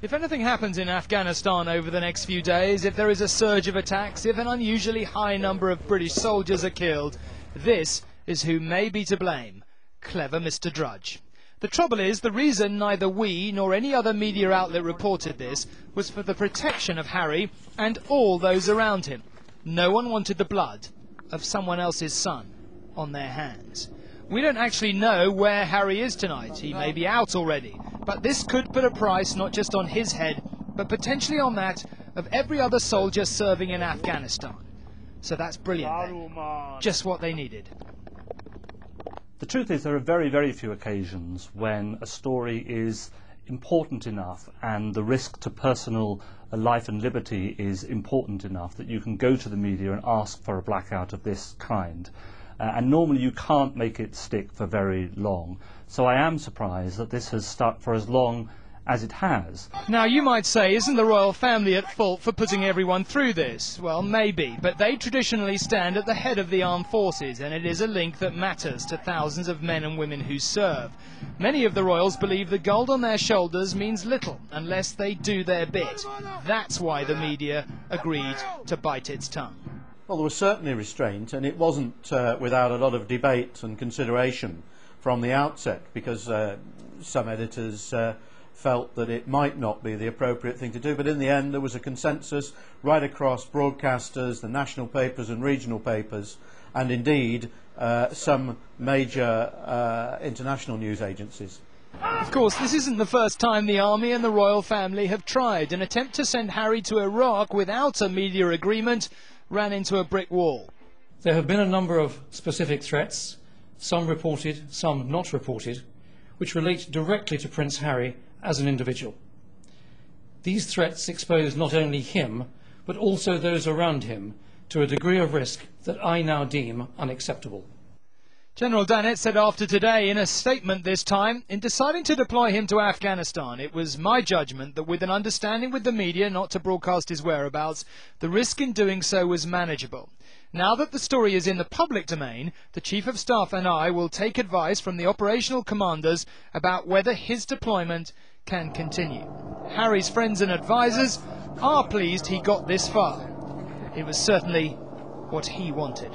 If anything happens in Afghanistan over the next few days, if there is a surge of attacks, if an unusually high number of British soldiers are killed, this is who may be to blame: clever Mr. Drudge. The trouble is, the reason neither we nor any other media outlet reported this was for the protection of Harry and all those around him. No one wanted the blood of someone else's son on their hands. We don't actually know where Harry is tonight. He may be out already. But this could put a price not just on his head, but potentially on that of every other soldier serving in Afghanistan. So that's brilliant then. Just what they needed. The truth is, there are very, very few occasions when a story is important enough and the risk to personal life and liberty is important enough that you can go to the media and ask for a blackout of this kind. And normally you can't make it stick for very long. So I am surprised that this has stuck for as long as it has. Now you might say, isn't the royal family at fault for putting everyone through this? Well, maybe, but they traditionally stand at the head of the armed forces, and it is a link that matters to thousands of men and women who serve. Many of the royals believe the gold on their shoulders means little unless they do their bit. That's why the media agreed to bite its tongue. Well, there was certainly restraint, and it wasn't without a lot of debate and consideration from the outset, because some editors felt that it might not be the appropriate thing to do. But in the end, there was a consensus right across broadcasters, the national papers and regional papers, and indeed some major international news agencies. Of course, this isn't the first time the army and the royal family have tried. An attempt to send Harry to Iraq without a media agreement ran into a brick wall. There have been a number of specific threats, some reported, some not reported, which relate directly to Prince Harry as an individual. These threats expose not only him, but also those around him to a degree of risk that I now deem unacceptable. General Dannatt said after today, in a statement this time, in deciding to deploy him to Afghanistan, it was my judgment that with an understanding with the media not to broadcast his whereabouts, the risk in doing so was manageable. Now that the story is in the public domain, the Chief of Staff and I will take advice from the operational commanders about whether his deployment can continue. Harry's friends and advisers are pleased he got this far. It was certainly what he wanted.